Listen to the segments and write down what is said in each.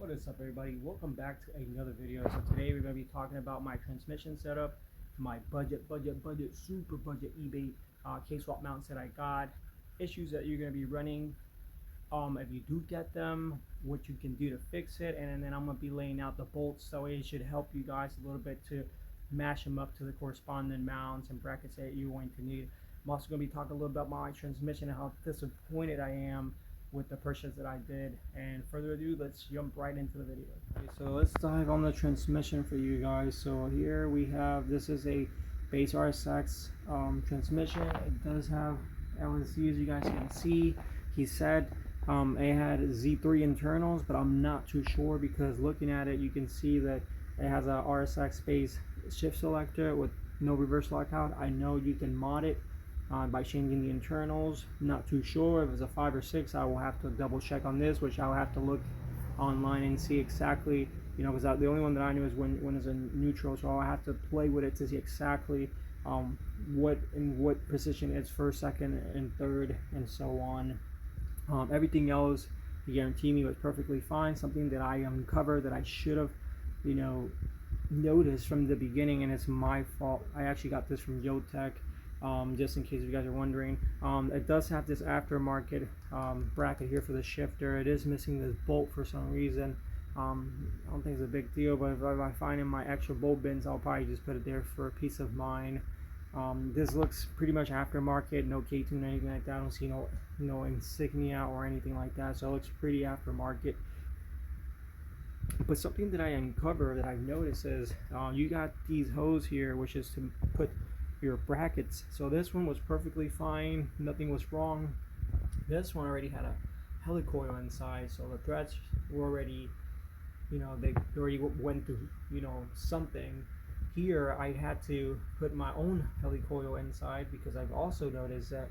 What is up, everybody? Welcome back to another video. So today we're going to be talking about my transmission setup, my super budget eBay K-swap mounts that I got, issues that you're going to be running if you do get them, what you can do to fix it, and then I'm going to be laying out the bolts, so it should help you guys a little bit to mash them up to the corresponding mounts and brackets that you're going to need. I'm also going to be talking a little about my transmission and how disappointed I am with the purchase that I did. And further ado, let's jump right into the video. Okay, so let's dive on the transmission for you guys. So here we have, this is a base RSX transmission. It does have LSD, as you guys can see. He said it had Z3 internals, but I'm not too sure because looking at it, you can see that it has a RSX base shift selector with no reverse lockout. I know you can mod it by changing the internals. Not too sure if it's a 5 or 6. I will have to double check on this, which I'll have to look online and see exactly, you know, because the only one that I knew is when it's a neutral, so I'll have to play with it to see exactly what position it's first, second, and third, and so on. Everything else, he guaranteed me, was perfectly fine. Something that I uncovered that I should have, you know, noticed from the beginning, and it's my fault. I actually got this from Yotech. Just in case you guys are wondering, it does have this aftermarket bracket here for the shifter. It is missing this bolt for some reason. I don't think it's a big deal, but if I find in my extra bolt bins, I'll probably just put it there for peace of mind. This looks pretty much aftermarket, no k20 or anything like that. I don't see no insignia or anything like that, so it looks pretty aftermarket. But something that I uncovered that I've noticed is you got these hose here, which is to put your brackets. So this one was perfectly fine, nothing was wrong. This one already had a helicoil inside, so the threads were already, you know, they already went through, you know, something. Here I had to put my own helicoil inside because I've also noticed that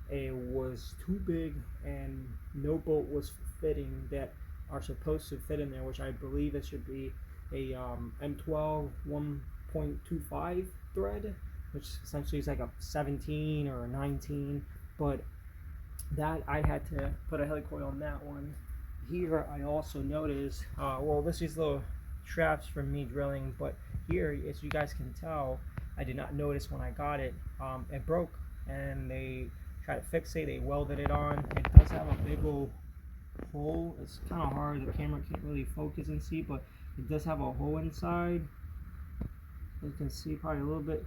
it was too big and no bolt was fitting that are supposed to fit in there, which I believe it should be a M12 1.25 thread, which essentially is like a 17 or a 19, but that I had to put a helicoil on that one. Here I also noticed, well, this is little traps from me drilling, but here, as you guys can tell, I did not notice when I got it, it broke, and they tried to fix it, they welded it on. It does have a big old hole. It's kind of hard, the camera can't really focus and see, but it does have a hole inside. You can see probably a little bit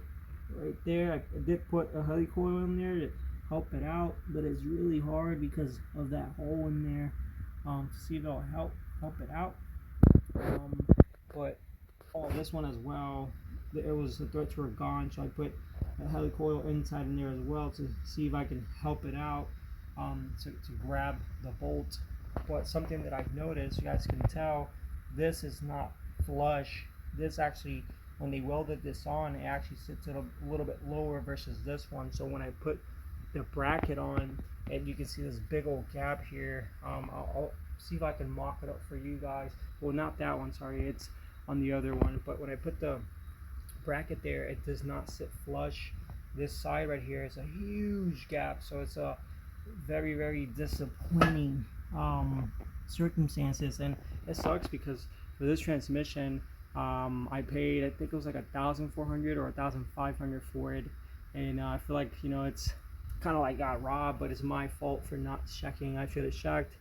right there. I did put a helicoil in there to help it out, but it's really hard because of that hole in there, to see if it'll help it out. But this one as well, the threads were gone, so I put a helicoil inside in there as well to see if I can help it out, to grab the bolt. But something that I've noticed, you guys can tell, this is not flush. This actually, when they welded this on, it actually sits a little bit lower versus this one. So when I put the bracket on, and you can see this big old gap here, I'll see if I can mock it up for you guys. Well, not that one, sorry, it's on the other one. But when I put the bracket there, it does not sit flush. This side right here is a huge gap, so it's a very, very disappointing circumstances, and it sucks because for this transmission, I paid, I think it was like 1,400 or 1,500 for it, and I feel like, you know, it's kind of like got robbed, but it's my fault for not checking. I should have checked,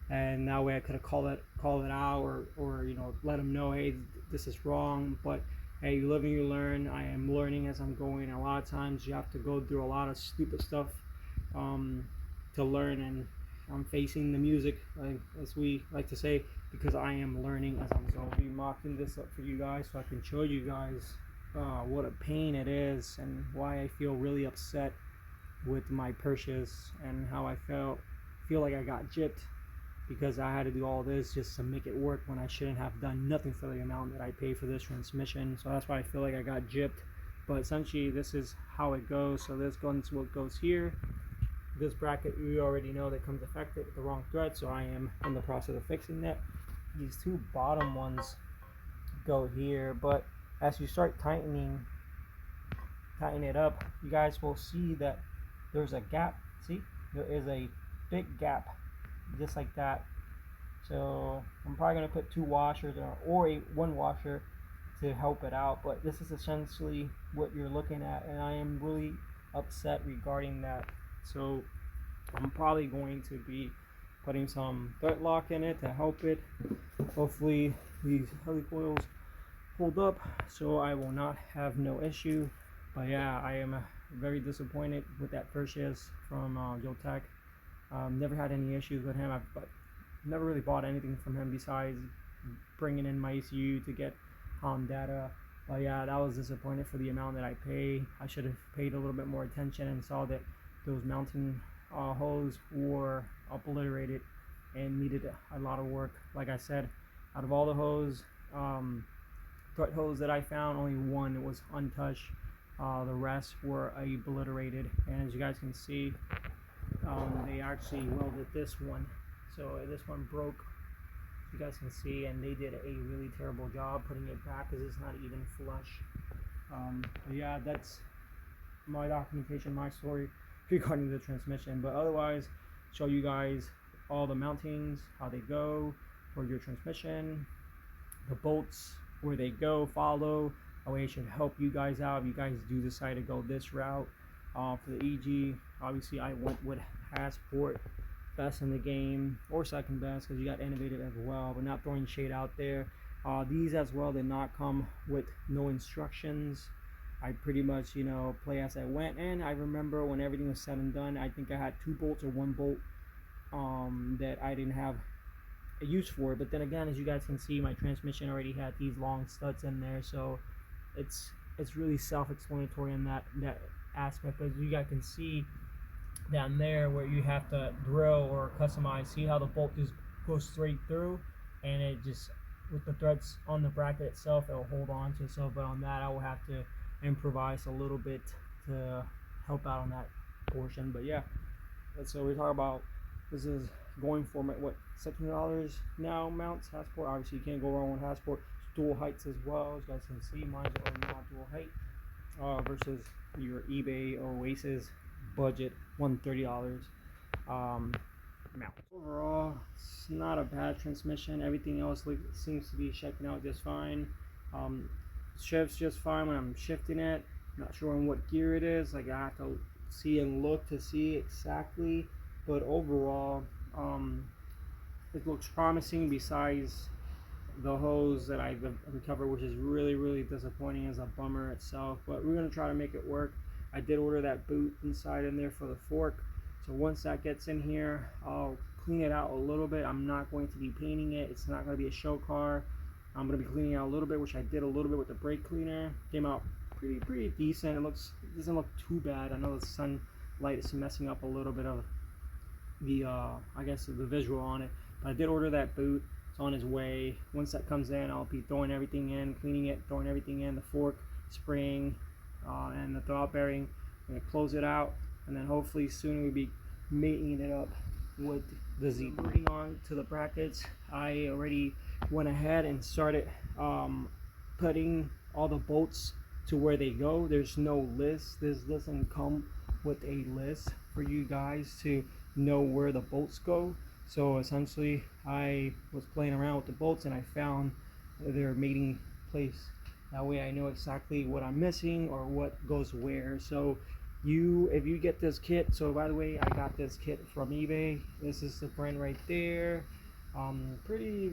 and that way I could have called it out, or you know, let them know, hey, this is wrong. But hey, you live and you learn. I am learning as I'm going. A lot of times you have to go through a lot of stupid stuff to learn, and I'm facing the music, as we like to say, because I am learning as I'm going. I'll be mocking this up for you guys so I can show you guys what a pain it is and why I feel really upset with my purchase and how I feel like I got gypped because I had to do all this just to make it work when I shouldn't have done nothing for the amount that I paid for this transmission. So that's why I feel like I got gypped. But essentially, this is how it goes. So this goes what goes here. This bracket, you already know that comes affected with the wrong thread, so I am in the process of fixing that. These two bottom ones go here, but as you start tighten it up, you guys will see that there's a gap. See, there is a big gap, just like that. So I'm probably gonna put 2 washers or one washer to help it out. But this is essentially what you're looking at, and I am really upset regarding that. So I'm probably going to be putting some thread lock in it to help it. Hopefully these helicoils hold up so I will not have no issue. But yeah, I am very disappointed with that purchase from Joe Tech. Never had any issues with him. But never really bought anything from him besides bringing in my ECU to get data. But yeah, that was disappointed for the amount that I pay. I should have paid a little bit more attention and saw that those mounting hose were obliterated and needed a lot of work. Like I said, out of all the hose, thread hose that I found, only one was untouched. The rest were obliterated, and as you guys can see, they actually welded this one, so this one broke, you guys can see, and they did a really terrible job putting it back because it's not even flush. But yeah, that's my documentation, my story regarding the transmission. But otherwise, show you guys all the mountings, how they go for your transmission, the bolts, where they go, follow. That way it should help you guys out if you guys do decide to go this route. For the EG, obviously I went with Hasport, best in the game, or second best because you got innovative as well, but not throwing shade out there. These as well did not come with no instructions. I pretty much, play as I went, and I remember when everything was said and done, I think I had 2 bolts or 1 bolt that I didn't have a use for. But then again, as you guys can see, my transmission already had these long studs in there, so it's really self-explanatory in that aspect. But you guys can see down there where you have to drill or customize, see how the bolt just goes straight through, and it just, with the threads on the bracket itself, it'll hold on to itself. But on that, I will have to improvise a little bit to help out on that portion. But yeah, that's what we talk about. This is going for what, $600 now mounts. Hasport, obviously you can't go wrong with Hasport. Dual heights as well, as you guys can see, mine's are not dual height, versus your eBay or Oasis budget $130 mount. Overall, it's not a bad transmission. Everything else seems to be checking out just fine. Shifts just fine when I'm shifting it. Not sure on what gear it is. Like, I have to see and look to see exactly, but overall it looks promising, besides the hose that I've uncovered, which is really disappointing as a bummer itself. But we're going to try to make it work. I did order that boot inside in there for the fork, so once that gets in here, I'll clean it out a little bit. I'm not going to be painting it. It's not going to be a show car. I'm going to be cleaning out a little bit, which I did a little bit with the brake cleaner. Came out pretty decent. It doesn't look too bad. I know the sunlight is messing up a little bit of the I guess the visual on it, but I did order that boot. It's on its way. Once that comes in, I'll be throwing everything in, cleaning it, throwing everything in, the fork, spring, and the throwout bearing. I'm going to close it out, and then hopefully soon we'll be mating it up with the Z. Moving on to the brackets, I already went ahead and started putting all the bolts to where they go. There's no list. This doesn't come with a list for you guys to know where the bolts go. So essentially, I was playing around with the bolts and I found their mating place. That way I know exactly what I'm missing or what goes where. So if you get this kit, so by the way, I got this kit from eBay. This is the brand right there. Pretty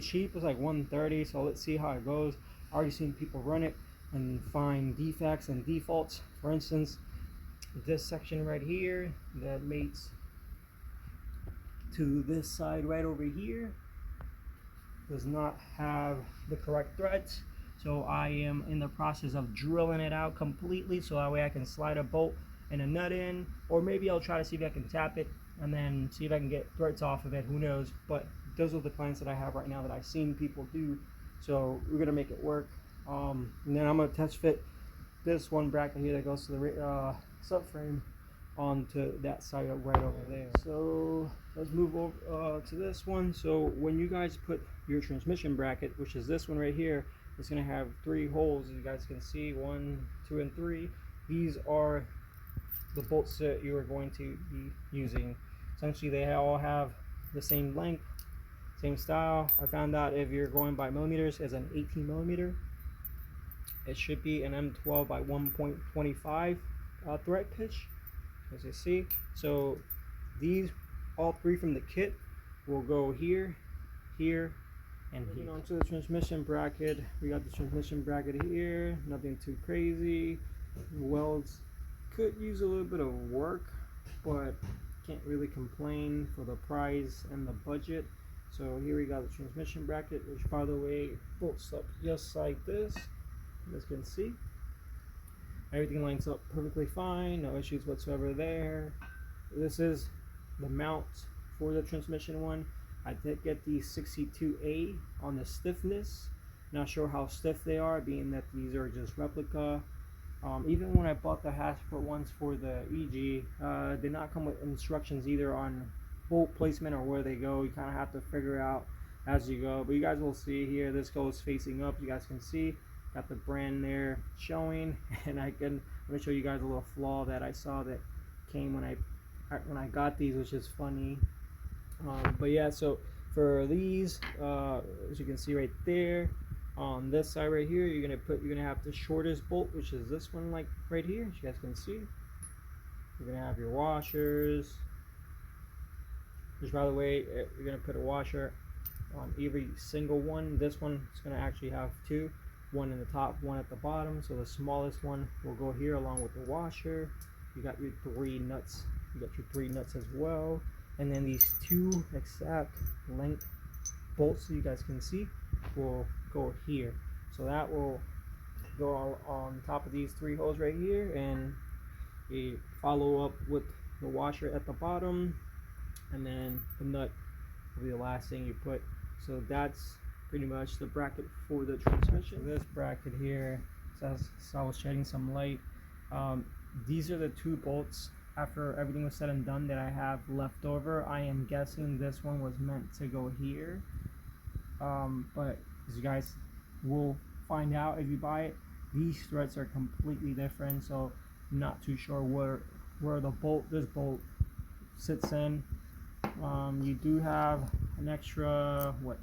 cheap. It's like $130. So let's see how it goes. I already seen people run it and find defects and defaults. For instance, this section right here that mates to this side right over here does not have the correct threads. So I am in the process of drilling it out completely, so that way I can slide a bolt and a nut in, or maybe I'll try to see if I can tap it and then see if I can get threads off of it. Who knows? But those are the plans that I have right now that I've seen people do. So we're gonna make it work. And then I'm gonna test fit this one bracket here that goes to the subframe onto that side right over there. So let's move over to this one. So when you guys put your transmission bracket, which is this one right here, it's going to have 3 holes, as you guys can see, 1, 2, and 3. These are the bolts that you are going to be using. Essentially, they all have the same length, Same style. I found out if you're going by millimeters, it's an 18 millimeter. It should be an M12 by 1.25 thread pitch, as you see. So these, all three from the kit, will go here, here, and here. Moving on to the transmission bracket. We got the transmission bracket here. Nothing too crazy. Welds could use a little bit of work, but can't really complain for the price and the budget. So here we got the transmission bracket, which by the way bolts up just like this. As you can see, everything lines up perfectly fine, no issues whatsoever there. This is the mount for the transmission one. I did get the 62A on the stiffness. Not sure how stiff they are, being that these are just replica. Even when I bought the Hasbro ones for the EG, did not come with instructions either on bolt placement or where they go. You kind of have to figure out as you go. But you guys will see here, this goes facing up. You guys can see, got the brand there showing, and I'm gonna show you guys a little flaw that I saw that came when I got these, which is funny. But yeah, so for these, as you can see right there, on this side right here, you're gonna have the shortest bolt, which is this one, like right here, as you guys can see. You're gonna have your washers. Which, by the way, you're gonna put a washer on every single one. This one is gonna actually have two, one in the top, one at the bottom. So the smallest one will go here along with the washer. You got your three nuts. You got your three nuts as well. And then these two exact length bolts, so you guys can see, will go here. So that will go on top of these three holes right here, and you follow up with the washer at the bottom, and then the nut will be the last thing you put. So that's pretty much the bracket for the transmission. So this bracket here, so I was shedding some light. These are the two bolts after everything was said and done that I have left over. I am guessing this one was meant to go here, but as you guys will find out if you buy it, these threads are completely different. So I'm not too sure where this bolt sits in. You do have an extra an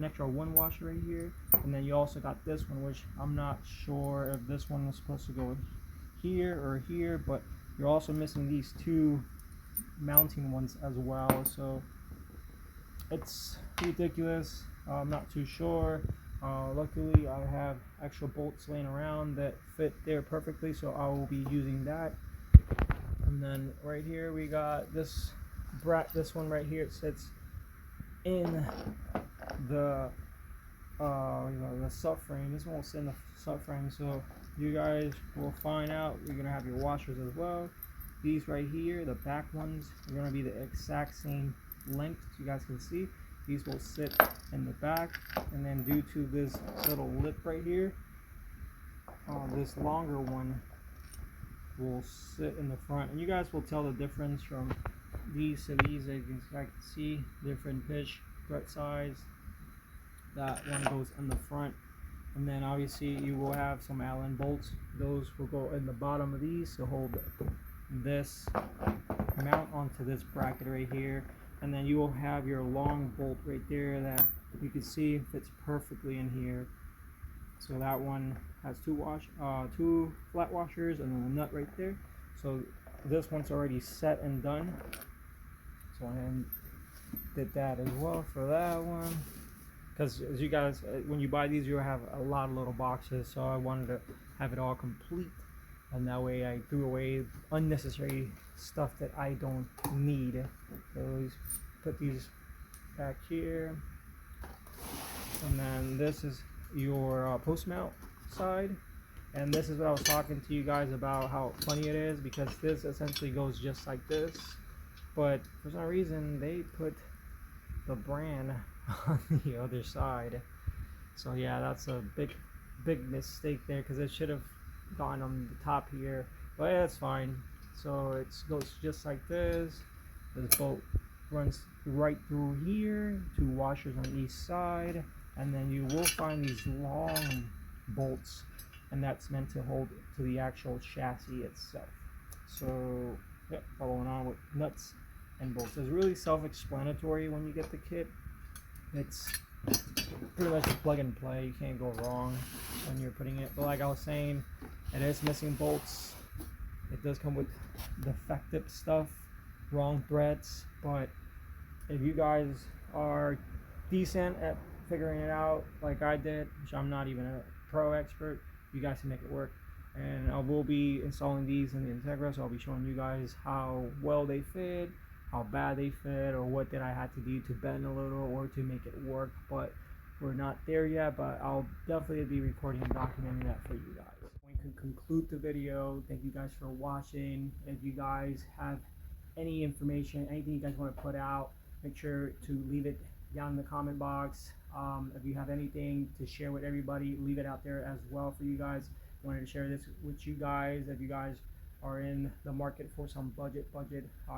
extra one washer right here, and then you also got this one, which I'm not sure if this one was supposed to go here or here, but you're also missing these two mounting ones as well. So it's ridiculous. I'm not too sure. Luckily I have extra bolts laying around that fit there perfectly, so I will be using that. And then right here we got this one right here. It sits in the subframe. This one will sit in the subframe, so you guys will find out. You're gonna have your washers as well. These right here, the back ones, are gonna be the exact same length, so you guys can see. These will sit in the back, and then due to this little lip right here, this longer one will sit in the front, and you guys will tell the difference from these to these. As you can see, different pitch, thread size. That one goes in the front, and then obviously you will have some Allen bolts. Those will go in the bottom of these to hold this mount onto this bracket right here, and then you will have your long bolt right there that you can see fits perfectly in here. So that one has two flat washers, and then a nut right there. So this one's already set and done. So I did that as well for that one. Because as you guys, when you buy these, you have a lot of little boxes. So I wanted to have it all complete, and that way I threw away unnecessary stuff that I don't need. So put these back here, and then this is your post mount side, and this is what I was talking to you guys about, how funny it is, because this essentially goes just like this, but for some reason they put the brand on the other side. So yeah, that's a big mistake there, because it should have gone on the top here, but yeah, it's fine. So it goes just like this. This bolt runs right through here, two washers on each side, and then you will find these long bolts, and that's meant to hold to the actual chassis itself. So yeah, following on with nuts and bolts. It's really self-explanatory when you get the kit. It's pretty much plug and play. You can't go wrong when you're putting it. But like I was saying, it is missing bolts. It does come with defective stuff, wrong threads. But if you guys are decent at figuring it out like I did, which I'm not even a pro expert, you guys can make it work. And I will be installing these in the Integra, so I'll be showing you guys how well they fit, how bad they fit, or what did I have to do to bend a little or to make it work. But we're not there yet, but I'll definitely be recording and documenting that for you guys. We can conclude the video. Thank you guys for watching. If you guys have any information, anything you guys want to put out, make sure to leave it down in the comment box. If you have anything to share with everybody, leave it out there as well for you guys. Wanted to share this with you guys. If you guys are in the market for some budget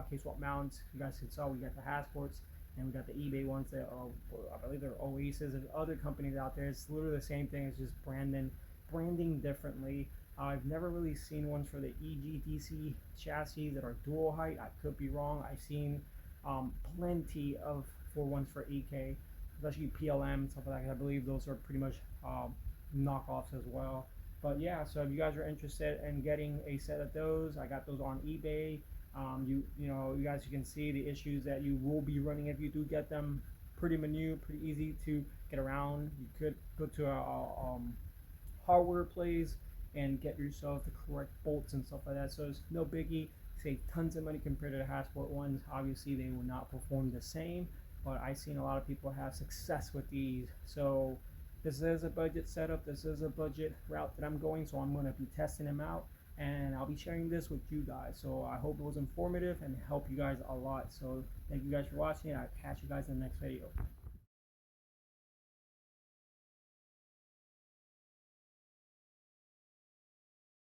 K-swap mounts, you guys can saw we got the Hasports and we got the eBay ones that are, I believe they're Oasis. There's other companies out there. It's literally the same thing. It's just branding differently. I've never really seen ones for the EGDC chassis that are dual height. I could be wrong. I've seen plenty of for ones for EK, especially PLM, stuff like that. I believe those are pretty much knockoffs as well. But yeah, so if you guys are interested in getting a set of those, I got those on eBay. You guys, you can see the issues that you will be running if you do get them. Pretty easy to get around. You could go to a hardware place and get yourself the correct bolts and stuff like that. So it's no biggie. Save tons of money compared to the Hasport ones. Obviously, they will not perform the same, but I've seen a lot of people have success with these. So this is a budget setup. This is a budget route that I'm going, so I'm going to be testing them out, and I'll be sharing this with you guys. So I hope it was informative and help you guys a lot. So thank you guys for watching. I'll catch you guys in the next video.